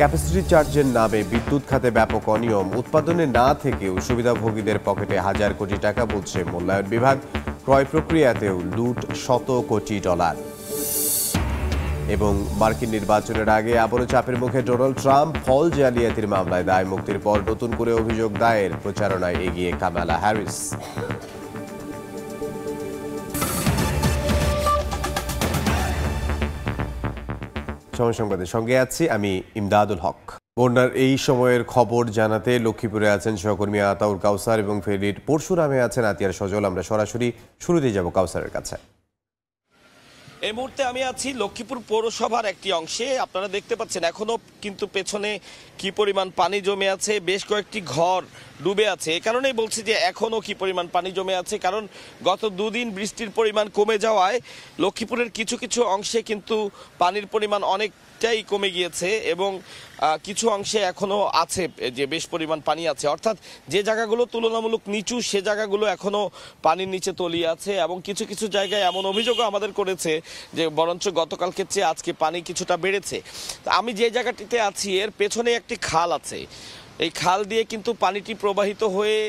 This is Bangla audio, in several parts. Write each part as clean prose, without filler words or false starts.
ক্যাপাসিটি চার্জের নামে বিদ্যুৎ খাতে ব্যাপক অনিয়ম, উৎপাদনে না থেকেও সুবিধাভোগীদের পকেটে হাজার কোটি টাকা বলছে মূল্যায়ন বিভাগ। ক্রয় প্রক্রিয়াতেও লুট শত কোটি ডলার। এবং মার্কিন নির্বাচনের আগে আবারও চাপের মুখে ডোনাল্ড ট্রাম্প। ফল জালিয়াতির মামলায় দায় মুক্তির পর নতুন করে অভিযোগ দায়ের, প্রচারণায় এগিয়ে কামালা হ্যারিস। সময় সংবাদের সঙ্গে আছি আমি ইমদাদুল হক। বন্যার এই সময়ের খবর জানাতে লক্ষ্মীপুরে আছেন সহকর্মী আতাউর কাউসার এবং ফেনীর পরশুরামে আছেন আতিয়ার সজল। আমরা সরাসরি শুরুতেই যাব কাউসারের কাছে। এই মুহূর্তে আমি আছি লক্ষ্মীপুর পৌরসভার একটি অংশে। আপনারা দেখতে পাচ্ছেন এখনো কিন্তু পেছনে কি পরিমাণ পানি জমে আছে, বেশ কয়েকটি ঘর ডুবে আছে। এ কারণেই বলছি যে এখনো কি পরিমাণ পানি জমে আছে, কারণ গত দুদিন বৃষ্টির পরিমাণ কমে যাওয়ায় লক্ষ্মীপুরের কিছু কিছু অংশে কিন্তু পানির পরিমাণ অনেকটাই কমে গিয়েছে এবং কিছু অংশে এখনো আছে যে বেশ পরিমাণ পানি আছে, অর্থাৎ যে জায়গাগুলো তুলনামূলক নিচু সে জায়গাগুলো এখনো পানির নিচে তলিয়ে আছে। এবং কিছু কিছু জায়গায় এমন অভিযোগও আমাদের করেছে যে বরঞ্চ গতকালকে চেয়ে আজকে পানি কিছুটা বেড়েছে। আমি যে জায়গাটিতে আছি এর পেছনে একটি খাল আছে, এই খাল দিয়ে কিন্তু পানিটি প্রবাহিত হয়ে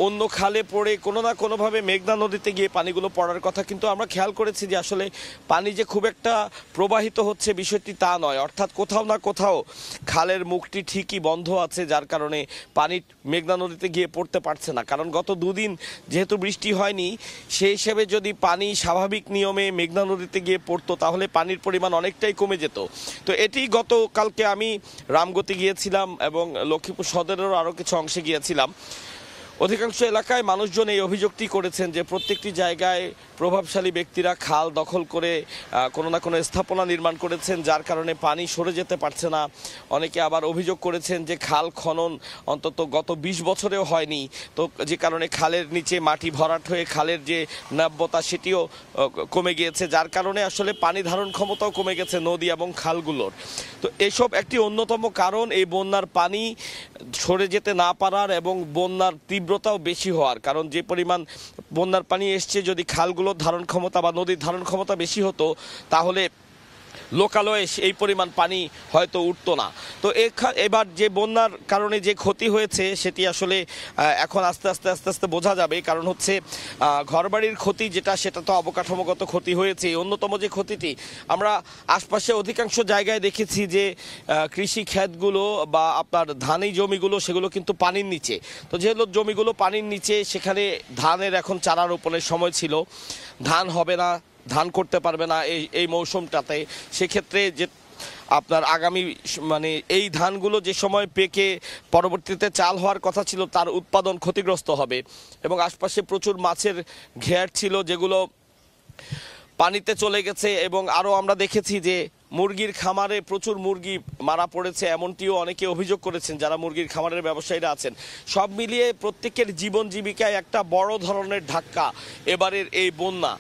অন্য খালে পড়ে কোনো না কোনোভাবে মেঘনা নদীতে গিয়ে পানিগুলো পড়ার কথা, কিন্তু আমরা খেয়াল করেছি যে আসলে পানি যে খুব একটা প্রবাহিত হচ্ছে বিষয়টি তা নয়, অর্থাৎ কোথাও না কোথাও খালের মুখটি ঠিকই বন্ধ আছে, যার কারণে পানি মেঘনা নদীতে গিয়ে পড়তে পারছে না। কারণ গত দুদিন যেহেতু বৃষ্টি হয়নি, সেই হিসেবে যদি পানি স্বাভাবিক নিয়মে মেঘনা নদীতে গিয়ে পড়তো তাহলে পানির পরিমাণ অনেকটাই কমে যেত। তো এটি গতকালকে আমি রামগতি গিয়েছিলাম এবং লক্ষ্মীপুর সদরেরও আরও কিছু অংশে গিয়েছিলাম। অধিকাংশ এলাকায় মানুষজন এই অভিযোগটি করেছেন যে প্রত্যেকটি জায়গায় প্রভাবশালী ব্যক্তিরা খাল দখল করে কোনো না কোনো স্থাপনা নির্মাণ করেছেন, যার কারণে পানি সরে যেতে পারছে না। অনেকে আবার অভিযোগ করেছেন যে খাল খনন অন্তত গত 20 বছরেও হয়নি, তো যে কারণে খালের নিচে মাটি ভরাট হয়ে খালের যে নাব্যতা সেটিও কমে গিয়েছে, যার কারণে আসলে পানি ধারণ ক্ষমতাও কমে গেছে নদী এবং খালগুলোর। তো এসব একটি অন্যতম কারণ এই বন্যার পানি সরে যেতে না পারার এবং বন্যার তীব্রতাও বেশি হওয়ার। কারণ যে পরিমাণ বন্যার পানি এসছে, যদি খালগুলোর ধারণ ক্ষমতা বা নদীর ধারণ ক্ষমতা বেশি হতো তাহলে লোকালয়ে এই পরিমাণ পানি হয়তো উঠতো না। তো এবার যে বন্যার কারণে যে ক্ষতি হয়েছে সেটি আসলে এখন আস্তে আস্তে বোঝা যাবে। কারণ হচ্ছে ঘরবাড়ির ক্ষতি যেটা, সেটা তো অবকাঠামোগত ক্ষতি হয়েছে। অন্যতম যে ক্ষতিটি আমরা আশপাশে অধিকাংশ জায়গায় দেখেছি যে কৃষি ক্ষেতগুলো বা আপনার ধানি জমিগুলো সেগুলো কিন্তু পানির নিচে। তো যেহেতু জমিগুলো পানির নিচে, সেখানে ধানের এখন চারা রোপণের সময় ছিল, ধান হবে না, ধান করতে পারবে না এই মৌসুমটাতে। সেক্ষেত্রে যে আপনার আগামী এই ধানগুলো যে সময় পেকে পরবর্তীতে চাল হওয়ার কথা ছিল তার উৎপাদন ক্ষতিগ্রস্ত হবে। এবং আশপাশে প্রচুর মাছের ঘের ছিল যেগুলো পানিতে চলে গেছে। এবং আরও আমরা দেখেছি যে মুরগির খামারে প্রচুর মুরগি মারা পড়েছে, এমনটিও অনেকে অভিযোগ করেছেন যারা মুরগির খামারের ব্যবসায়ীরা আছেন। সব মিলিয়ে প্রত্যেকের জীবন জীবিকায় একটা বড় ধরনের ধাক্কা এবারের এই বন্যা।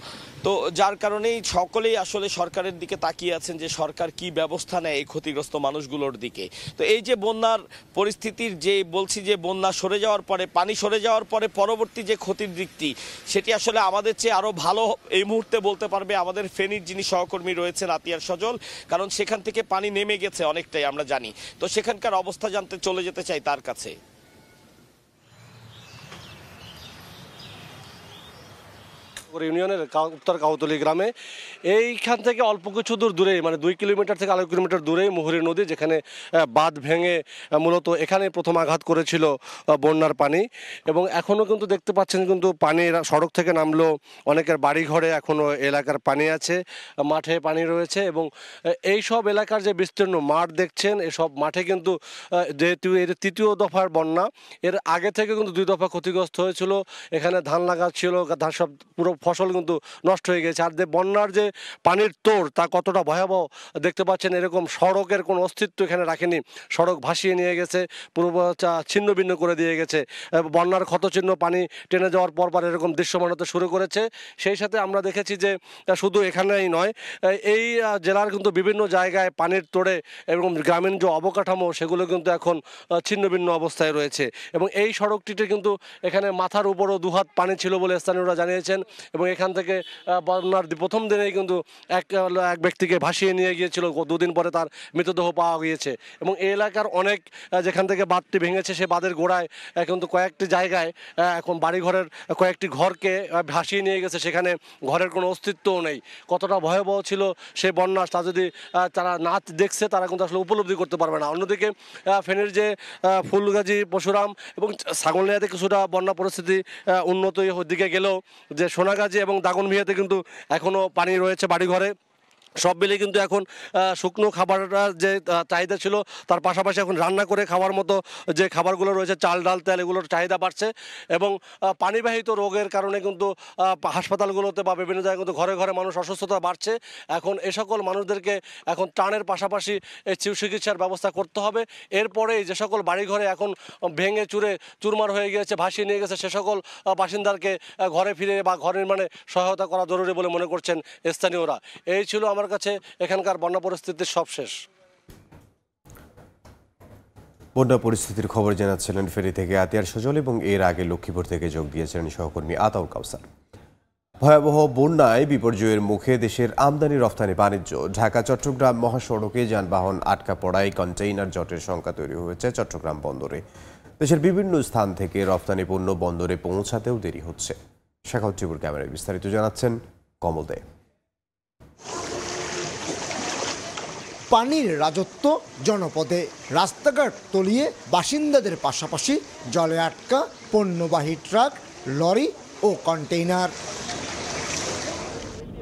তো যার কারণেই সকলেই আসলে সরকারের দিকে তাকিয়ে আছেন যে সরকার কি ব্যবস্থা নেয় এই ক্ষতিগ্রস্ত মানুষগুলোর দিকে। তো এই যে বন্যার পরিস্থিতির যে বলছি যে বন্যা সরে যাওয়ার পরে, পানি সরে যাওয়ার পরে পরবর্তী যে ক্ষতির দিকটি, সেটি আসলে আমাদের চেয়ে আরও ভালো এই মুহূর্তে বলতে পারবে আমাদের ফেনীর যিনি সহকর্মী রয়েছেন আতিয়ার সজল, কারণ সেখান থেকে পানি নেমে গেছে অনেকটাই আমরা জানি। তো সেখানকার অবস্থা জানতে চলে যেতে চাই তার কাছে। ইউনিয়নের উত্তর কাউতলি গ্রামে এইখান থেকে অল্প কিছু দূরে, 2 কিলোমিটার থেকে 2.5 কিলোমিটার দূরেই মুহুরী নদী, যেখানে বাঁধ ভেঙে মূলত এখানে প্রথম আঘাত করেছিল বন্যার পানি। এবং এখনও কিন্তু দেখতে পাচ্ছেন কিন্তু পানি সড়ক থেকে নামলো, অনেকের বাড়ি ঘরে এখনও এলাকার পানি আছে, মাঠে পানি রয়েছে। এবং এই সব এলাকার যে বিস্তীর্ণ মাঠ দেখছেন, এসব মাঠে কিন্তু যেহেতু এর তৃতীয় দফার বন্যা, এর আগে থেকে কিন্তু 2 দফা ক্ষতিগ্রস্ত হয়েছিল। এখানে ধান লাগা ছিল, ধান সব পুরো ফসল কিন্তু নষ্ট হয়ে গেছে। আর যে বন্যার যে পানির তোড় তা কতটা ভয়াবহ দেখতে পাচ্ছেন। এরকম সড়কের কোনো অস্তিত্ব এখানে রাখেনি, সড়ক ভাসিয়ে নিয়ে গেছে, পুরো ছিন্ন ভিন্ন করে দিয়ে গেছে। বন্যার ক্ষতচিহ্ন পানি টেনে যাওয়ার পর এরকম দৃশ্যমান হতে শুরু করেছে। সেই সাথে আমরা দেখেছি যে শুধু এখানেই নয়, এই জেলার কিন্তু বিভিন্ন জায়গায় পানির তোড়ে এবং গ্রামীণ যে অবকাঠামো সেগুলো কিন্তু এখন ছিন্ন ভিন্ন অবস্থায় রয়েছে। এবং এই সড়কটিতে কিন্তু এখানে মাথার উপরও 2 হাত পানি ছিল বলে স্থানীয়রা জানিয়েছেন। এবং এখান থেকে বন্যার প্রথম দিনেই কিন্তু এক ব্যক্তিকে ভাসিয়ে নিয়ে গিয়েছিল, 2 দিন পরে তার মৃতদেহ পাওয়া গিয়েছে। এবং এই এলাকার অনেক যেখান থেকে বাঁধটি ভেঙেছে সে বাঁধের গোড়ায় কিন্তু কয়েকটি জায়গায় এখন বাড়িঘরের কয়েকটি ঘরকে ভাসিয়ে নিয়ে গেছে, সেখানে ঘরের কোনো অস্তিত্বও নেই। কতটা ভয়াবহ ছিল সেই বন্যা তা যদি তারা না দেখছে তারা কিন্তু আসলে উপলব্ধি করতে পারবে না। অন্যদিকে ফেনীর যে ফুলগাজী, পরশুরাম এবং ছাগলনাইয়াতে কিছুটা বন্যা পরিস্থিতি উন্নত দিকে গেলেও যে সোনাগাজী এবং দাগনভূঞাতে কিন্তু এখনও পানি রয়েছে বাড়িঘরে। সব মিলে কিন্তু এখন শুকনো খাবারটা যে চাহিদা ছিল তার পাশাপাশি এখন রান্না করে খাওয়ার মতো যে খাবারগুলো রয়েছে, চাল ডাল তেল, এগুলোর চাহিদা বাড়ছে। এবং পানিবাহিত রোগের কারণে কিন্তু হাসপাতালগুলোতে বা বিভিন্ন জায়গায় কিন্তু ঘরে ঘরে মানুষ অসুস্থতা বাড়ছে। এখন এ সকল মানুষদেরকে এখন ত্রাণের পাশাপাশি এই চিকিৎসার ব্যবস্থা করতে হবে। এরপরে যে সকল বাড়িঘরে এখন ভেঙে চুরে চুরমার হয়ে গিয়েছে, ভাসিয়ে নিয়ে গেছে, সে সকল বাসিন্দাকে ঘরে ফিরে বা ঘর নির্মাণে সহায়তা করা জরুরি বলে মনে করছেন স্থানীয়রা। এই ছিল আমার কাছে এখানকার বন্যা পরিস্থিতির সবশেষ। বন্যা পরিস্থিতির খবর জানাচ্ছিলেন ফেনী থেকে আতিয়ার সজল এবং এর আগে লক্ষ্মীপুর থেকে যোগ দিয়েছিলেন সহকর্মী আতাউল কাউসার। ভয়াবহ বন্যায় বিপর্যয়ের মুখে দেশের আমদানি রফতানি বাণিজ্য। ঢাকা চট্টগ্রাম মহাসড়কে যানবাহন আটকা পড়ায় কন্টেইনার জটের সংখ্যা তৈরি হয়েছে চট্টগ্রাম বন্দরে। দেশের বিভিন্ন স্থান থেকে রফতানি পণ্য বন্দরে পৌঁছাতেও দেরি হচ্ছে। শাখাউদ্দিপুর ক্যামেরায় বিস্তারিত জানাচ্ছেন কমল দে। পানির রাজত্ব জনপদে, রাস্তাঘাট তলিয়ে বাসিন্দাদের পাশাপাশি জলে আটকা পণ্যবাহী ট্রাক, লরি ও কন্টেইনার।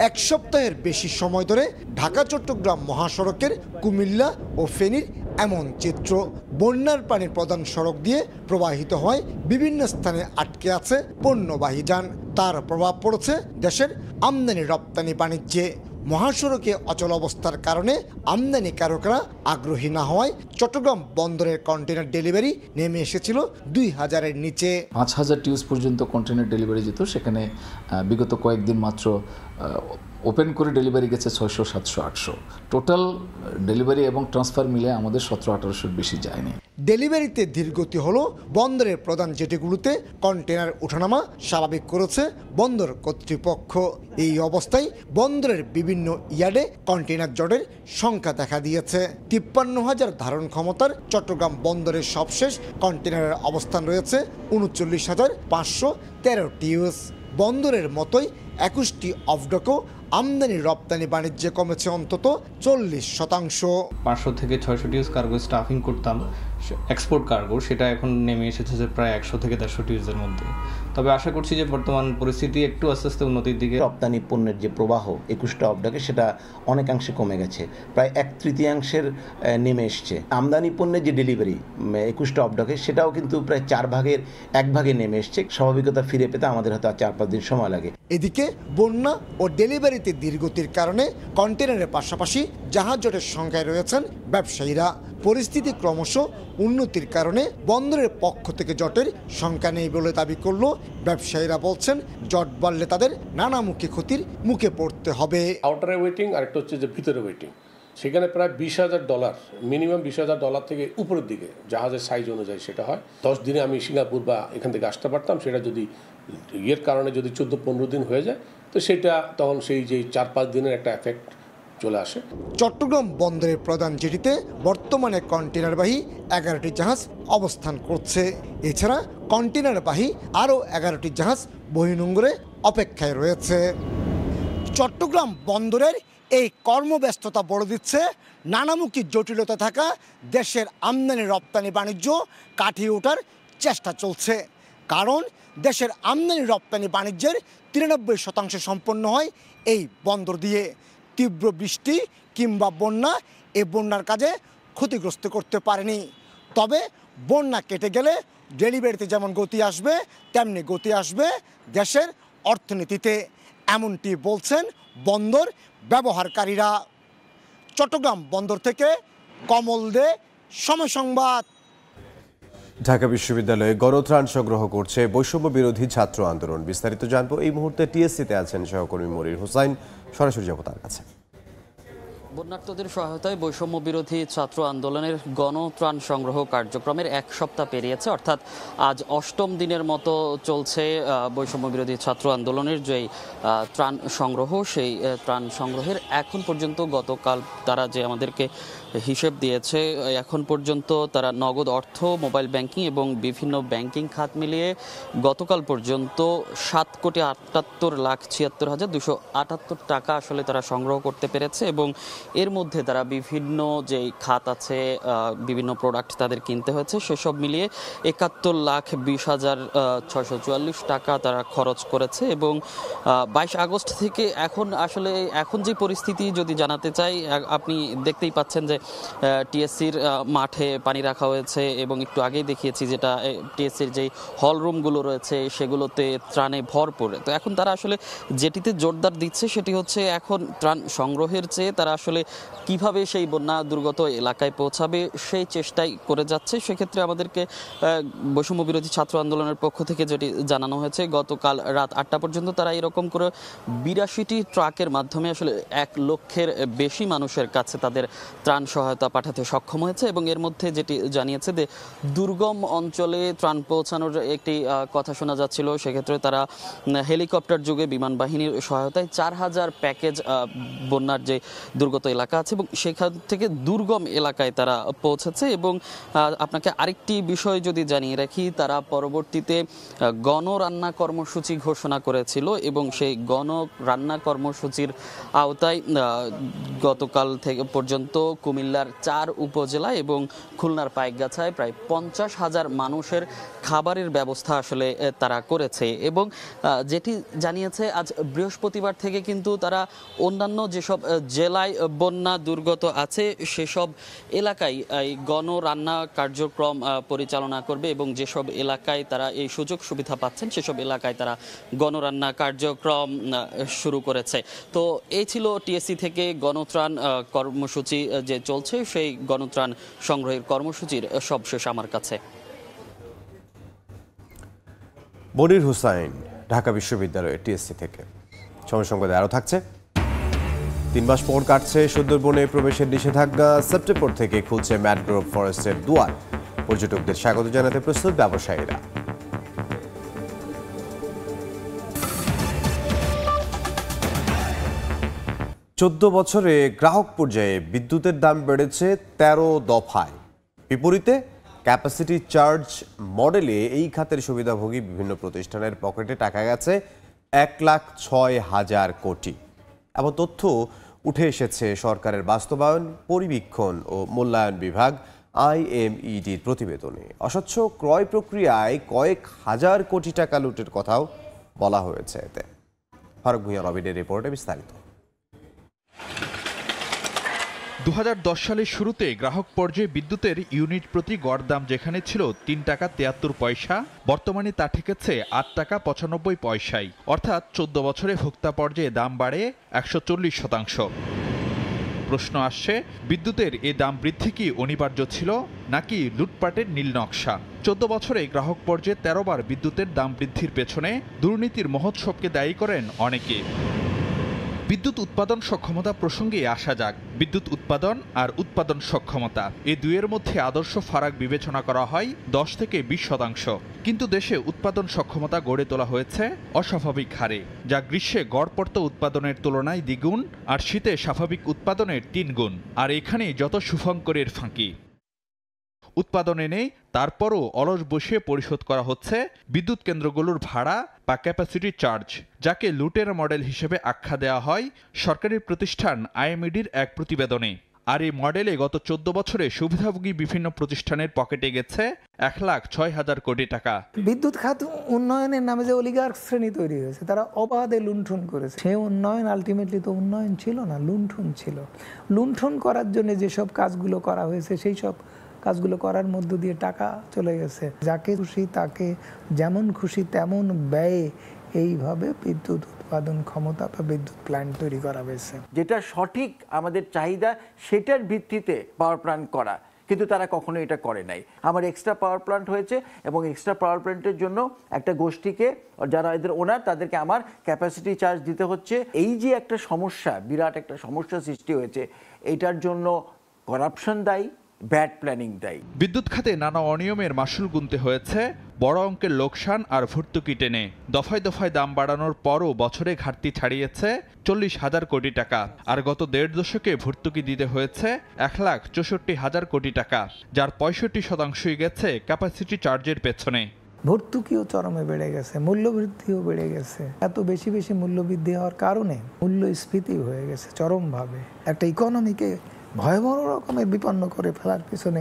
1 সপ্তাহের বেশি সময় ধরে ঢাকা চট্টগ্রাম মহাসড়কের কুমিল্লা ও ফেনীর এমন চিত্র। বন্যার পানির প্রধান সড়ক দিয়ে প্রবাহিত হয় বিভিন্ন স্থানে আটকে আছে পণ্যবাহী যান। তার প্রভাব পড়েছে দেশের আমদানি রপ্তানি বাণিজ্যে। মহাসড়কে অচল অবস্থার কারণে আমদানিকারকরা আগ্রহী না হওয়ায় চট্টগ্রাম বন্দরের কন্টেনার ডেলিভারি নেমে এসেছিল 2000-এর নিচে। 5000 টিউস পর্যন্ত কন্টেনার ডেলিভারি যেত, সেখানে বিগত কয়েকদিন মাত্র ওপেন করে ডেলিভারি গেছে 600, 700, 800। টোটাল ডেলিভারি এবং ট্রান্সফার মিলে আমাদের 1700-1800 বেশি যায়নি। ডেলিভারিতে ধীরগতি হলো বন্দরের প্রধান জেটিগুলোতে কন্টেনার ওঠানামা স্বাভাবিক করেছে বন্দর কর্তৃপক্ষ। এই অবস্থায় বন্দরের বিভিন্ন ইয়ার্ডে কন্টেনার জটের সংখ্যা দেখা দিয়েছে। 53,000 ধারণ ক্ষমতার চট্টগ্রাম বন্দরের সবশেষ কন্টেনারের অবস্থান রয়েছে 39,513 টিউস। বন্দরের মতোই 21টি অফডকও আমদানি রপ্তানি বাণিজ্যে কমেছে অন্তত 40%। 500 থেকে 600 টিউস কার্গো স্টাফিং করতাম এক্সপোর্ট কার্গো, সেটা এখন নেমে এসেছে যে প্রায় 100 থেকে 150 টিউসের মধ্যে। তবে আশা করছি যে বর্তমান পরিস্থিতি একটু আস্তে আস্তে উন্নতির দিকে। রপ্তানি পণ্যের যে প্রবাহ 21টা অফডকে সেটা অনেকাংশে কমে গেছে, প্রায় 1/3 নেমে এসছে। আমদানি পণ্যের যে ডেলিভারি 21টা অফডকে সেটাও কিন্তু প্রায় 4 ভাগের 1 ভাগে নেমে এসছে। স্বাভাবিকতা ফিরে পেতে আমাদের হয়তো 4-5 দিন সময় লাগে। এদিকে বন্যা ও ডেলিভারিতে ধীরগতির কারণে কন্টেনারের পাশাপাশি জাহাজ জটের সংখ্যায় রয়েছেন ব্যবসায়ীরা। পরিস্থিতি ক্রমশ উন্নতির কারণে বন্দরের পক্ষ থেকে জটের সংখ্যা নেই বলে দাবি করলো ব্যবসায়ীরা। বলছেন জট বাড়লে তাদের নানামুখী ক্ষতির মুখে পড়তে হবে। আউটারে ওয়েটিং আর একটা হচ্ছে যে ভিতরে ওয়েটিং, সেখানে প্রায় $20,000 মিনিমাম $20,000 থেকে উপরের দিকে জাহাজের সাইজ অনুযায়ী সেটা হয়। 10 দিনে আমি সিঙ্গাপুর বা এখান থেকে আসতে পারতাম, সেটা যদি ইয়ের কারণে যদি 14-15 দিন হয়ে যায় তো সেটা তখন সেই যে 4-5 দিনের একটা এফেক্ট চলে আসে। চট্টগ্রাম বন্দরের প্রধান জেটিতে বর্তমানে কন্টেনারবাহী 11টি জাহাজ অবস্থান করছে। এছাড়া কন্টেনারবাহী আরও 11টি জাহাজ বহির্নোঙরে অপেক্ষায় রয়েছে। চট্টগ্রাম বন্দরের এই কর্মব্যস্ততা বড় দিচ্ছে নানামুখী জটিলতা থাকা দেশের আমদানি রপ্তানি বাণিজ্য কাটিয়ে ওঠার চেষ্টা চলছে। কারণ দেশের আমদানি রপ্তানি বাণিজ্যের 93% সম্পন্ন হয় এই বন্দর দিয়ে। তীব্র বৃষ্টি কিংবা বন্যা এই বন্যার কাজে ক্ষতিগ্রস্ত করতে পারেনি। তবে বন্যা কেটে গেলে ডেলিভারিতে যেমন গতি আসবে তেমনি গতি আসবে দেশের অর্থনীতিতে, এমনটি বলছেন বন্দর ব্যবহারকারীরা। চট্টগ্রাম বন্দর থেকে কমল দে, সময় সংবাদ। ঢাকা বিশ্ববিদ্যালয়ে গণত্রাণ সংগ্রহ করছে বৈষম্য বিরোধী ছাত্র আন্দোলন। বিস্তারিত জানবো এই মুহূর্তে টিএসসিতে আছেন সহকর্মী মনির হোসাইন, সরাসরি যাব তার কাছে। বন্যার্তদের সহায়তায় বৈষম্য বিরোধী ছাত্র আন্দোলনের গণত্রাণ সংগ্রহ কার্যক্রমের এক সপ্তাহ পেরিয়েছে, অর্থাৎ আজ ৮ম দিনের মতো চলছে বৈষম্য বিরোধী ছাত্র আন্দোলনের যে ত্রাণ সংগ্রহ, সেই ত্রাণ সংগ্রহের এখন পর্যন্ত গতকাল তারা যে আমাদেরকে হিসেব দিয়েছে, এখন পর্যন্ত তারা নগদ অর্থ, মোবাইল ব্যাংকিং এবং বিভিন্ন ব্যাংকিং খাত মিলিয়ে গতকাল পর্যন্ত ৭,৭৮,৭৬,২৭৮ টাকা আসলে তারা সংগ্রহ করতে পেরেছে এবং এর মধ্যে তারা বিভিন্ন যে খাত আছে, বিভিন্ন প্রোডাক্ট তাদের কিনতে হয়েছে, সেসব মিলিয়ে ৭১,২০,৬৪৪ টাকা তারা খরচ করেছে। এবং ২২ আগস্ট থেকে এখন যে পরিস্থিতি যদি জানাতে চাই, আপনি দেখতেই পাচ্ছেন যে টিএসসির মাঠে পানি রাখা হয়েছে এবং একটু আগেই দেখিয়েছি যেটা টিএসসির যেই হল রুমগুলো রয়েছে সেগুলোতে ত্রাণে ভরপুর। তো এখন তারা আসলে যেটিতে জোরদার দিচ্ছে সেটি হচ্ছে এখন ত্রাণ সংগ্রহের চেয়ে তারা আসলে কিভাবে সেই বন্যা দুর্গত এলাকায় পৌঁছাবে সেই চেষ্টাই করে যাচ্ছে। সেক্ষেত্রে আমাদেরকে বৈষম্য বিরোধী ছাত্র আন্দোলনের পক্ষ থেকে যেটি জানানো হয়েছে, গতকাল রাত ৮টা পর্যন্ত তারা এরকম করে ৮২টি ট্রাকের মাধ্যমে আসলে ১ লক্ষের বেশি মানুষের কাছে তাদের ত্রাণ সহায়তা পাঠাতে সক্ষম হয়েছে। এবং এর মধ্যে যেটি জানিয়েছে যে দুর্গম অঞ্চলে ত্রাণ পৌঁছানোর একটি কথা শোনা যাচ্ছিল, সেক্ষেত্রে তারা হেলিকপ্টার যোগে বিমান বাহিনীর সহায়তায় ৪,০০০ প্যাকেজ বন্যার যে দুর্গত এলাকা আছে এবং সেখান থেকে দুর্গম এলাকায় তারা পৌঁছেছে। এবং আপনাকে আরেকটি বিষয় যদি জানিয়ে রাখি, তারা পরবর্তীতে গণরান্না কর্মসূচি ঘোষণা করেছিল এবং সেই গণরান্না কর্মসূচির আওতায় গতকাল থেকে পর্যন্ত কুমিল্লার ৪ উপজেলা এবং খুলনার পাইকগাছায় প্রায় ৫০,০০০ মানুষের খাবারের ব্যবস্থা আসলে তারা করেছে। এবং যেটি জানিয়েছে, আজ বৃহস্পতিবার থেকে কিন্তু তারা অন্যান্য যেসব জেলায় বন্যা দুর্গত আছে সেসব এলাকায় এই গণরান্না কার্যক্রম পরিচালনা করবে এবং যেসব এলাকায় তারা এই সুযোগ সুবিধা পাচ্ছেন সেসব এলাকায় তারা গণরান্না কার্যক্রম শুরু করেছে। তো এই ছিল টিএসসি থেকে গণত্রাণ কর্মসূচি যে চলছে, সেই গণত্রাণ সংগ্রহের কর্মসূচির সবশেষ আমার কাছে। মনির হুসাইন, ঢাকা বিশ্ববিদ্যালয়ের টিএসসি থেকে। সময় সংবাদে আরও থাকছে। ৩ মাস পর কাটছে সুন্দরবনে প্রবেশের নিষেধাজ্ঞা। সেপ্টেম্বর থেকে খুলছে ম্যানগ্রোভ ফরেস্টের দুয়ার। পর্যটকদের স্বাগত জানাতে প্রস্তুত ব্যবসায়ীরা। 14 বছরে গ্রাহক পর্যায়ে বিদ্যুতের দাম বেড়েছে 13 দফায়। বিপরীতে ক্যাপাসিটি চার্জ মডেলে এই খাতের সুবিধাভোগী বিভিন্ন প্রতিষ্ঠানের পকেটে টাকা গেছে 1,06,000 কোটি। এমন তথ্য উঠে এসেছে সরকারের বাস্তবায়ন, পরিবীক্ষণ ও মূল্যায়ন বিভাগ IMEDর প্রতিবেদনে। অস্বচ্ছ ক্রয় প্রক্রিয়ায় কয়েক হাজার কোটি টাকা লুটের কথাও বলা হয়েছে এতে। ফারুক ভূঁইয়া রবিনের রিপোর্টে বিস্তারিত। 2010 সালের শুরুতে গ্রাহক পর্যায়ে বিদ্যুতের ইউনিট প্রতি গড় দাম যেখানে ছিল 3 টাকা 73 পয়সা, বর্তমানে তা ঠেকেছে 8 টাকা 95 পয়সায়। অর্থাৎ 14 বছরে ভোক্তা পর্যায়ে দাম বাড়ে 140%। প্রশ্ন আসছে, বিদ্যুতের এ দাম বৃদ্ধি কি অনিবার্য ছিল নাকি লুটপাটের নীল নকশা? 14 বছরে গ্রাহক পর্যায়ে 13 বার বিদ্যুতের দাম বৃদ্ধির পেছনে দুর্নীতির মহোৎসবকে দায়ী করেন অনেকে। বিদ্যুৎ উৎপাদন সক্ষমতা প্রসঙ্গে আসা যাক। বিদ্যুৎ উৎপাদন আর উৎপাদন সক্ষমতা এই দুইয়ের মধ্যে আদর্শ ফারাক বিবেচনা করা হয় 10 থেকে 20%। কিন্তু দেশে উৎপাদন সক্ষমতা গড়ে তোলা হয়েছে অস্বাভাবিক হারে, যা গ্রীষ্মে গড়পড়তা উৎপাদনের তুলনায় দ্বিগুণ আর শীতে স্বাভাবিক উৎপাদনের 3 গুণ। আর এখানেই যত শুভঙ্করের ফাঁকি। উৎপাদনে নেই, তারপরও অলস বসিয়ে পরিশোধ করা হচ্ছে বিদ্যুৎ কেন্দ্রগুলোর ভাড়া বা ক্যাপাসিটি চার্জ, যাকে লুটের মডেল হিসেবে আখ্যা দেওয়া হয় সরকারি প্রতিষ্ঠান IMEDর এক প্রতিবেদনে। আর এই মডেলে গত 14 বছরে সুবিধাভোগী বিভিন্ন প্রতিষ্ঠানের পকেটে গেছে 1,06,000 কোটি টাকা। বিদ্যুৎ খাত উন্নয়নের নামে যে অলিগার্ক শ্রেণী তৈরি হয়েছে, তারা অবাধে লুণ্ঠন করেছে। সেই উন্নয়ন আলটিমেটলি তো উন্নয়ন ছিল না, লুণ্ঠন ছিল। লুণ্ঠন করার জন্য যেসব কাজগুলো করা হয়েছে সেই সব কাজগুলো করার মধ্য দিয়ে টাকা চলে গেছে। যাকে খুশি তাকে যেমন খুশি তেমন ব্যয়ে এইভাবে বিদ্যুৎ উৎপাদন ক্ষমতা বা বিদ্যুৎ প্ল্যান্ট তৈরি করা হয়েছে। যেটা সঠিক আমাদের চাহিদা সেটার ভিত্তিতে পাওয়ার প্ল্যান্ট করা, কিন্তু তারা কখনো এটা করে নাই। আমার এক্সট্রা পাওয়ার প্ল্যান্ট হয়েছে এবং এক্সট্রা পাওয়ার প্ল্যান্টের জন্য একটা গোষ্ঠীকে, যারা এদের ওনার, তাদেরকে আমার ক্যাপাসিটি চার্জ দিতে হচ্ছে। এই যে একটা সমস্যা, বিরাট একটা সমস্যা সৃষ্টি হয়েছে, এটার জন্য করাপশন দায়ী, ব্যাড প্ল্যানিং দায়ী। বিদ্যুৎ খাতে নানা অনিয়মের মাসুল গুনতে হয়েছে বড় অঙ্কের লোকসান আর ভর্তুকি টেনে। দফায় দফায় দাম বাড়ানোর পরও বছরে ঘাটতি ছাড়িয়েছে 40,000 কোটি টাকা। আর গত 1.5 দশকে ভর্তুকি দিতে হয়েছে 1,64,000 কোটি টাকা, যার 65% গেছে ক্যাপাসিটি চার্জের পেছনে। ভর্তুকিও চরমে বেড়ে গেছে, মূল্যবৃদ্ধিও বেড়ে গেছে। এত বেশি বেশি মূল্যবৃদ্ধি হওয়ার কারণে মূল্যস্ফীতি হয়ে গেছে চরমভাবে। একটা ইকোনমিকে ভয়াবহ রকমের বিপন্ন করে ফেলার পিছনে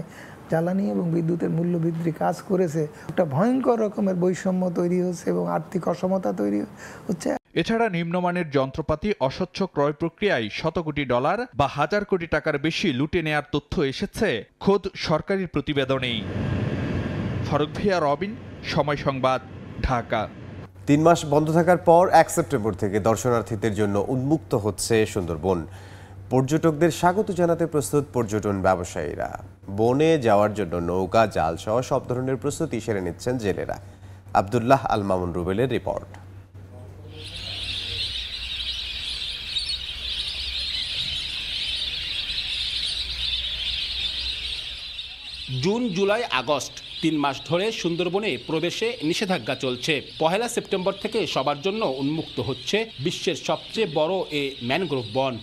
জ্বালানি এবং বিদ্যুতের মূল্যবৃদ্ধি কাজ করেছে। একটা ভয়ঙ্কর রকমের বৈষম্য তৈরি হচ্ছে এবং আর্থিক অসমতা তৈরি হচ্ছে। এছাড়া নিম্নমানের যন্ত্রপাতি, অস্বচ্ছ ক্রয় প্রক্রিয়ায় শত কোটি ডলার বা 1,000 কোটি টাকার বেশি লুটে নেয়ার তথ্য এসেছে খোদ সরকারি প্রতিবেদনেই। ফারুক ভিয়া, রবিন, সময় সংবাদ, ঢাকা। 3 মাস বন্ধ থাকার পর 1 সেপ্টেম্বর থেকে দর্শনার্থীদের জন্য উন্মুক্ত হচ্ছে সুন্দরবন। পর্যটকদের স্বাগত জানাতে প্রস্তুত পর্যটন ব্যবসায়ীরা। বনে যাওয়ার জন্য নৌকা, জাল সহ সব ধরনের প্রস্তুতি সেরে নিচ্ছেন জেলেরা। আব্দুল্লাহ আল মামুন রুবেলের রিপোর্ট। জুন, জুলাই, আগস্ট 3 মাস ধরে সুন্দরবনে প্রবেশে নিষেধাজ্ঞা চলছে। 1 সেপ্টেম্বর থেকে সবার জন্য উন্মুক্ত হচ্ছে বিশ্বের সবচেয়ে বড় এ ম্যানগ্রোভ বন।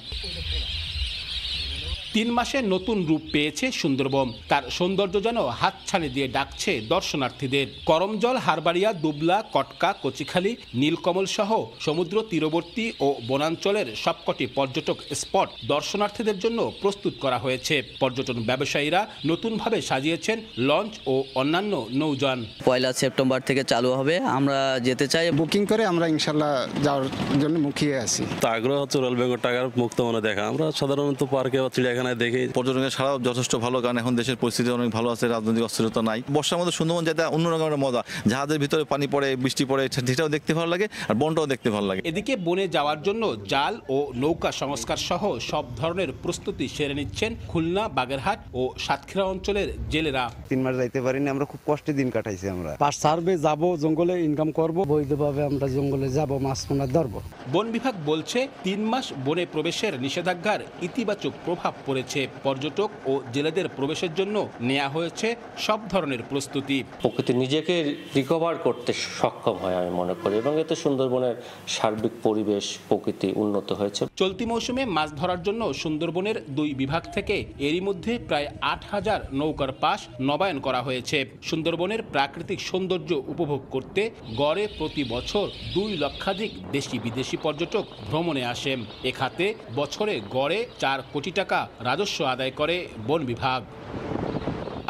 3 মাসে নতুন রূপ পেয়েছে সুন্দরবন। তার সৌন্দর্য যেন হাতছানি দিয়ে ডাকছে দর্শনার্থীদের। করমজল, হারবাড়িয়া, দুবলা, কটকা, কচিখালী, নীলকমল সহ সমুদ্র তীরবর্তী ও বনাঞ্চলের সবকটি পর্যটক স্পট দর্শনার্থীদের জন্য প্রস্তুত করা হয়েছে। পর্যটন ব্যবসায়ীরা নতুনভাবে সাজিয়েছেন লঞ্চ ও অন্যান্য নৌযান। 1 সেপ্টেম্বর থেকে চালু হবে। আমরা যেতে চাই, বুকিং করে আমরা ইনশাল্লাহ যাওয়ার জন্য মুখিয়ে আছি। আগ্রহ হচ্ছে রয়্যাল বেঙ্গল টাইগার মুক্ত মনে দেখা। আমরা সাধারণত পার্কে বা চিড়িয়াখানায় দেখি। পর্যটনের ছাড়াও যথেষ্ট ভালো, কারণ এখন দেশের পরিস্থিতি অনেক ভালো আছে, রাজনৈতিক অস্থিরতা নাই। বর্ষার মধ্যে সুন্দরবন যেতে অন্যরকমের মজা। জাহাজের ভিতরে পানি পড়ে, বৃষ্টি পড়ে, সেটাও দেখতে ভালো লাগে, আর বনটাও দেখতে ভালো লাগে। এদিকে বনে যাওয়ার জন্য জাল ও নৌকা সংস্কার সহ সব ধরনের প্রস্তুতি সেরে নিচ্ছেন খুলনা, বাগেরহাট ও সাতক্ষীরা অঞ্চলের জেলেরা। 3 মাস যাইতে পারিনি, আমরা খুব কষ্টে দিন কাটাইছি। আমরা পাস সার্ভে যাব, জঙ্গলে ইনকাম করব, বৈধভাবে আমরা জঙ্গলে যাব, মাছ মাছ ধরব। বন বিভাগ বলছে 3 মাস বনে প্রবেশের নিষেধাজ্ঞার ইতিবাচক প্রভাব পড়েছে। পর্যটক ও জেলেদের প্রবেশের জন্য নেওয়া হয়েছে সব ধরনের প্রস্তুতি। প্রকৃতি নিজেকে রিকভার করতে সক্ষম হয় আমি মনে করি, এবং এতে সুন্দরবনের সার্বিক পরিবেশ, প্রকৃতি উন্নত হয়েছে। চলতি মৌসুমে মাছ ধরার জন্য সুন্দরবনের 2 বিভাগ থেকে এরই মধ্যে প্রায় 8,000 নৌকার পাস নবায়ন করা হয়েছে। সুন্দরবনের প্রাকৃতিক সৌন্দর্য উপভোগ করতে গড়ে প্রতি বছর 2 লক্ষাধিক দেশি বিদেশি পর্যটক ভ্রমণে আসেন। এ খাতে বছরে গড়ে 4 কোটি টাকা রাজস্ব আদায় করে বন বিভাগ।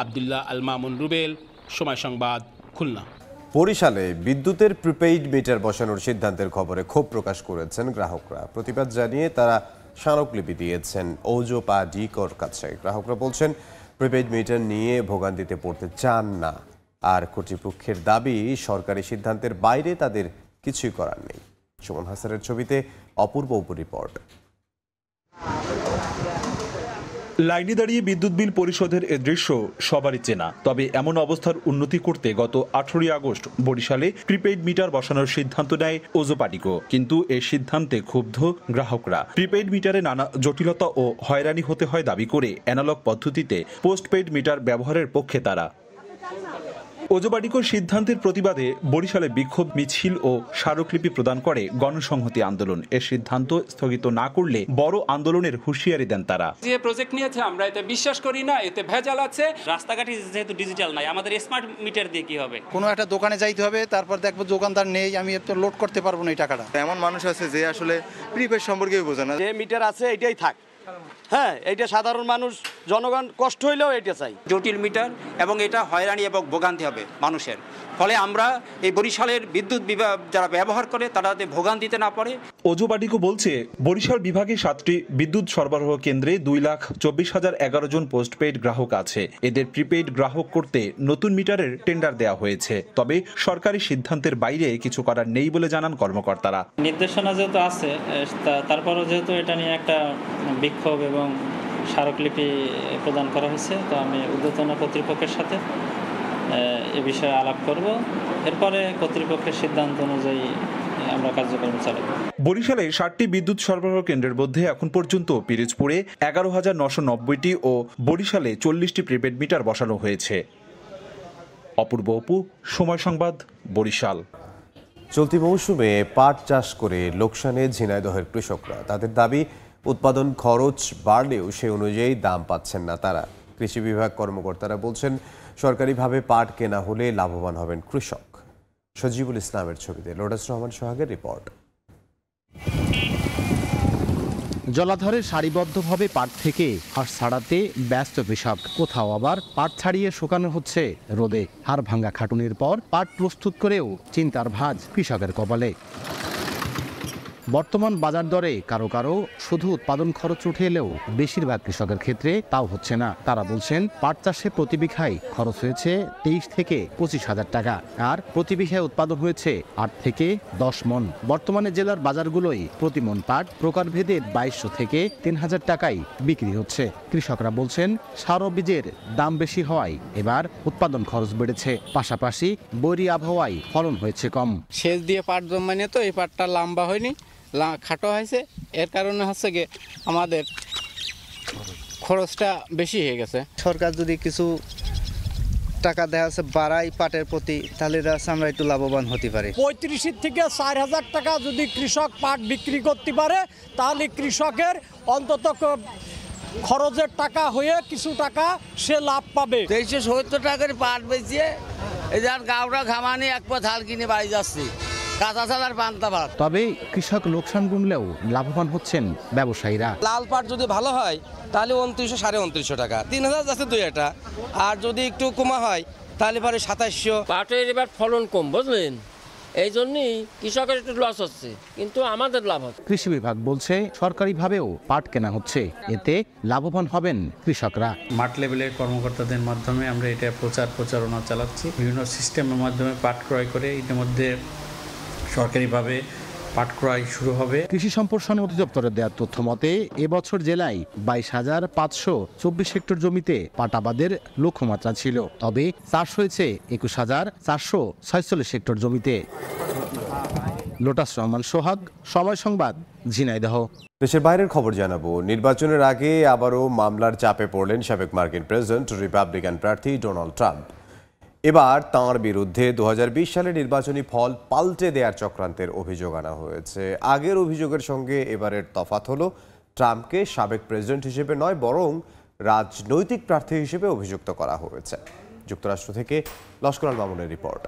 আব্দুল্লাহ আল মামুন রুবেল, সময় সংবাদ, খুলনা। বরিশালে বিদ্যুতের প্রিপেইড মিটার বসানোর সিদ্ধান্তের খবরে ক্ষোভ প্রকাশ করেছেন গ্রাহকরা। প্রতিবাদ জানিয়ে তারা স্মারকলিপি দিয়েছেন ওজোপা ডিকোর কাছে। গ্রাহকরা বলছেন, প্রিপেইড মিটার নিয়ে ভোগান্তিতে পড়তে চান না, আর কর্তৃপক্ষের দাবি সরকারি সিদ্ধান্তের বাইরে তাদের কিছুই করার নেই। সুমন হাসানের ছবিতে অপূর্ব রিপোর্ট। লাইনে দাঁড়িয়ে বিদ্যুৎ বিল পরিশোধের এ দৃশ্য সবারই চেনা। তবে এমন অবস্থার উন্নতি করতে গত 18 আগস্ট বরিশালে প্রিপেইড মিটার বসানোর সিদ্ধান্ত নেয় ওজোপাটিকো। কিন্তু এই সিদ্ধান্তে ক্ষুব্ধ গ্রাহকরা। প্রিপেইড মিটারে নানা জটিলতা ও হয়রানি হতে হয় দাবি করে অ্যানালগ পদ্ধতিতে পোস্টপেইড মিটার ব্যবহারের পক্ষে তারা। ওজোপাটিকোর সিদ্ধান্তের প্রতিবাদে বরিশালে বিক্ষোভ মিছিল ও স্মারকলিপি প্রদান করে গণসংহতি আন্দোলন। এর সিদ্ধান্ত স্থগিত না করলে বড় আন্দোলনের হুঁশিয়ারি দেন তারা। যে প্রজেক্ট নিয়েছে আমরা এতে বিশ্বাস করি না, এতে ভেজাল আছে। রাস্তাঘাটে যেহেতু ডিজিটাল নাই, আমাদের স্মার্ট মিটার দিয়ে কি হবে? কোনো একটা দোকানে যাইতে হবে, তারপর দেখবো দোকানদার নেই, আমি তো লোড করতে পারবো না এই টাকাটা। এমন মানুষ আছে যে আসলে প্রিপেড সম্পর্কে বোঝে না। যে মিটার আছে এটাই থাক, হ্যাঁ, এটা সাধারণ মানুষ, জনগণ কষ্ট হইলেও এটা চাই। জটিল মিটার এবং এটা হয়রানি এবং ভোগান্তি হবে মানুষের। ফলে আমরা এই বরিশালের বিদ্যুৎ বিভাগ যারা ব্যবহার করে তারা যাতে ভোগান্তিতে না পড়ে। ওজোপাটিকো বলছে, বরিশাল বিভাগে 7টি বিদ্যুৎ সরবরাহ কেন্দ্রে 2,24,011 জন পোস্টপেইড গ্রাহক আছে। এদের প্রিপেইড গ্রাহক করতে নতুন মিটারের টেন্ডার দেওয়া হয়েছে। তবে সরকারি সিদ্ধান্তের বাইরে কিছু করার নেই বলে জানান কর্মকর্তারা। নির্দেশনা যেহেতু আছে, তারপরও যেহেতু এটা নিয়ে একটা বিক্ষোভ এবং স্মারকলিপি প্রদান করা হয়েছে, তো আমি ঊর্ধ্বতন কর্তৃপক্ষের সাথে এ বিষয়ে আলাপ করব। এরপরে কর্তৃপক্ষের সিদ্ধান্ত অনুযায়ী আমরা কার্যক্রম চালাবো। বরিশালে 60টি বিদ্যুৎ সরবরাহ কেন্দ্রের মধ্যে এখন পর্যন্ত পিরোজপুরে 11,990টি ও বরিশালে 40টি প্রিপেড মিটার বসানো হয়েছে। অপূর্ব অপু, সময় সংবাদ, বরিশাল। চলতি মৌসুমে পাট চাষ করে লোকসানে ঝিনাইদহের কৃষকরা। তাদের দাবি, উৎপাদন খরচ বাড়লেও সে অনুযায়ী দাম পাচ্ছেন না তারা। কৃষি বিভাগ কর্মকর্তারা বলছেন, সরকারিভাবে পাট কেনা হলে লাভবান হবেন কৃষক। সজিবুল ইসলামের ছবিতে লোটাস রহমান সোহাগের রিপোর্ট। জলাধরে সারিবদ্ধভাবে পাট থেকে হাঁস ছাড়াতে ব্যস্ত কৃষক। কোথাও আবার পাট ছাড়িয়ে শুকানো হচ্ছে রোদে। হাড় ভাঙ্গা খাটুনির পর পাট প্রস্তুত করেও চিন্তার ভাঁজ কৃষকের কপালে। বর্তমান বাজার দরে কারো কারো শুধু উৎপাদন খরচ উঠে এলেও বেশিরভাগ কৃষকের ক্ষেত্রে তাও হচ্ছে না। তারা বলছেন, পাট চাষে প্রতি বিঘায় খরচ হয়েছে 23 থেকে 25,000 টাকা, আর প্রতি বিঘায় উৎপাদন হয়েছে 8 থেকে 10 মন। বর্তমানে জেলার বাজারগুলোই প্রতি মন পাট প্রকারভেদে 2200 থেকে 3000 টাকায় বিক্রি হচ্ছে। কৃষকরা বলছেন, সার ও বীজের দাম বেশি হওয়ায় এবার উৎপাদন খরচ বেড়েছে। পাশাপাশি বৈরী আবহাওয়ায় ফলন হয়েছে কম। সেচ দিয়ে পাট জন্মানি তো এই পাটটা লম্বা হয়নি, খাটো হয়েছে। এর কারণে হচ্ছে গিয়ে আমাদের খরচটা বেশি হয়ে গেছে। সরকার যদি কিছু টাকা দেওয়া আছে বাড়াই পাটের প্রতি, তাহলে আমরা একটু লাভবান হতে পারি। 35 থেকে 4,000 টাকা যদি কৃষক পাট বিক্রি করতে পারে, তাহলে কৃষকের অন্তত খরচের টাকা হয়ে কিছু টাকা সে লাভ পাবে। 370 টাকার পাট বেচিয়ে এই যার গাওটা ঘামানি এক পথ হাল কিনে বাড়ি যাচ্ছি। তবে কৃষক লোকসান গুনলেও লাভবান হচ্ছেন ব্যবসায়ীরা। লাল পাট যদি ভালো হয় তাহলে 2900 2950 টাকা, 3000 যাচ্ছে 2 আর যদি একটু কমা হয় তাহলে পরে 2700। পাটের এবার ফলন কম, বুঝলেন, এই জন্যই কৃষকের একটু লস হচ্ছে, কিন্তু আমাদের লাভ হচ্ছে। কৃষি বিভাগ বলছে, সরকারিভাবেও পাট কেনা হচ্ছে, এতে লাভবান হবেন কৃষকরা। মাঠ লেভেলের কর্মকর্তাদের মাধ্যমে আমরা এটা প্রচারণা চালাচ্ছি। বিভিন্ন সিস্টেমের মাধ্যমে পাট ক্রয় করে ইতিমধ্যে সরকারিভাবে পাট ক্রয় শুরু হবে। কৃষি সম্প্রসারণ অধিদপ্তরের দেওয়া তথ্য মতে এবছর জেলায় 22,524 হেক্টর জমিতে পাট আবাদের লক্ষ্যমাত্রা ছিল, তবে চাষ হয়েছে 21,446 হেক্টর জমিতে। লোটাস রহমান সোহাগ, সময় সংবাদ, ঝিনাইদহ। দেশের বাইরের খবর জানাবো। নির্বাচনের আগে আবারও মামলার চাপে পড়লেন সাবেক মার্কিন প্রেসিডেন্ট রিপাবলিকান প্রার্থী ডোনাল্ড ট্রাম্প। এবার তাঁর বিরুদ্ধে 2020 সালের নির্বাচনী ফল পাল্টে দেওয়ার চক্রান্তের অভিযোগ আনা হয়েছে। আগের অভিযোগের সঙ্গে এবারের তফাৎ হলো, ট্রাম্পকে সাবেক প্রেসিডেন্ট হিসেবে নয়, বরং রাজনৈতিক প্রার্থী হিসেবে অভিযুক্ত করা হয়েছে। যুক্তরাষ্ট্র থেকে লস্কর আল মামুনের রিপোর্ট।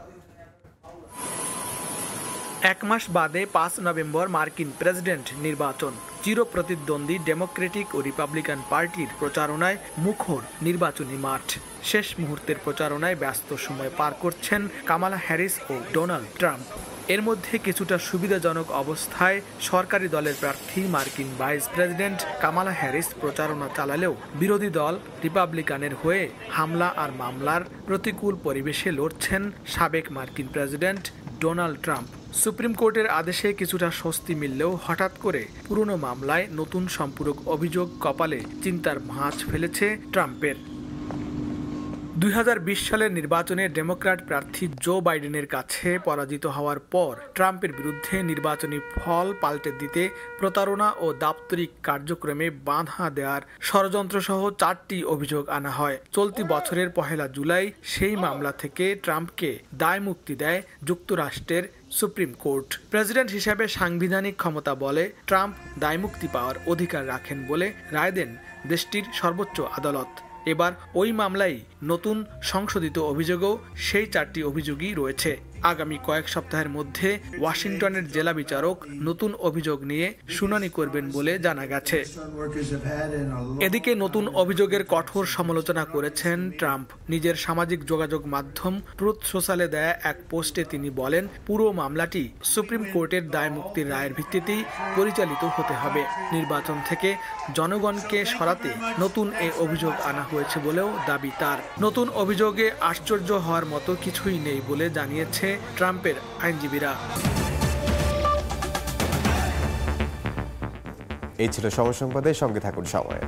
এক মাস বাদে 5 নভেম্বর মার্কিন প্রেসিডেন্ট নির্বাচন। চিরপ্রতিদ্বন্দ্বী ডেমোক্রেটিক ও রিপাবলিকান পার্টির প্রচারণায় মুখর নির্বাচনী মাঠ। শেষ মুহূর্তের প্রচারণায় ব্যস্ত সময় পার করছেন কামালা হ্যারিস ও ডোনাল্ড ট্রাম্প। এর মধ্যে কিছুটা সুবিধাজনক অবস্থায় সরকারি দলের প্রার্থী মার্কিন ভাইস প্রেসিডেন্ট কামালা হ্যারিস প্রচারণা চালালেও বিরোধী দল রিপাবলিকানের হয়ে হামলা আর মামলার প্রতিকূল পরিবেশে লড়ছেন সাবেক মার্কিন প্রেসিডেন্ট ডোনাল্ড ট্রাম্প। সুপ্রিম কোর্টের আদেশে কিছুটা স্বস্তি মিললেও হঠাৎ করে পুরনো মামলায় নতুন সম্পূরক অভিযোগ কপালে চিন্তার ভাঁজ ফেলেছে ট্রাম্পের। 2020 সালের নির্বাচনে ডেমোক্র্যাট প্রার্থী জো বাইডেনের কাছে পরাজিত হওয়ার পর ট্রাম্পের বিরুদ্ধে নির্বাচনী ফল পাল্টে দিতে প্রতারণা ও দাপ্তরিক কার্যক্রমে বাধা দেওয়ার ষড়যন্ত্রসহ 4টি অভিযোগ আনা হয়। চলতি বছরের 1 জুলাই সেই মামলা থেকে ট্রাম্পকে দায়মুক্তি দেয় যুক্তরাষ্ট্রের সুপ্রিম কোর্ট। প্রেসিডেন্ট হিসেবে সাংবিধানিক ক্ষমতা বলে ট্রাম্প দায়মুক্তি পাওয়ার অধিকার রাখেন বলে রায় দেন দেশটির সর্বোচ্চ আদালত। এবার ওই মামলায় নতুন সংশোধিত অভিযোগও সেই 4টি অভিযোগই রয়েছে। আগামী কয়েক সপ্তাহের মধ্যে ওয়াশিংটনের জেলা বিচারক নতুন অভিযোগ নিয়ে শুনানি করবেন বলে জানা গেছে। এদিকে নতুন অভিযোগের কঠোর সমালোচনা করেছেন ট্রাম্প। নিজের সামাজিক যোগাযোগ মাধ্যম ট্রুথ সোশ্যালে দেয়া এক পোস্টে তিনি বলেন, পুরো মামলাটি সুপ্রিম কোর্টের দায়মুক্তির রায়ের ভিত্তিতেই পরিচালিত হতে হবে। নির্বাচন থেকে জনগণকে সরাতে নতুন এই অভিযোগ আনা হয়েছে বলেও দাবি তার। নতুন অভিযোগে আশ্চর্য হওয়ার মতো কিছুই নেই বলে জানিয়েছে ট্রাম্পের আইনজীবীরা। এই ছিল সময় সংবাদের সঙ্গে থাকুন সময়ের।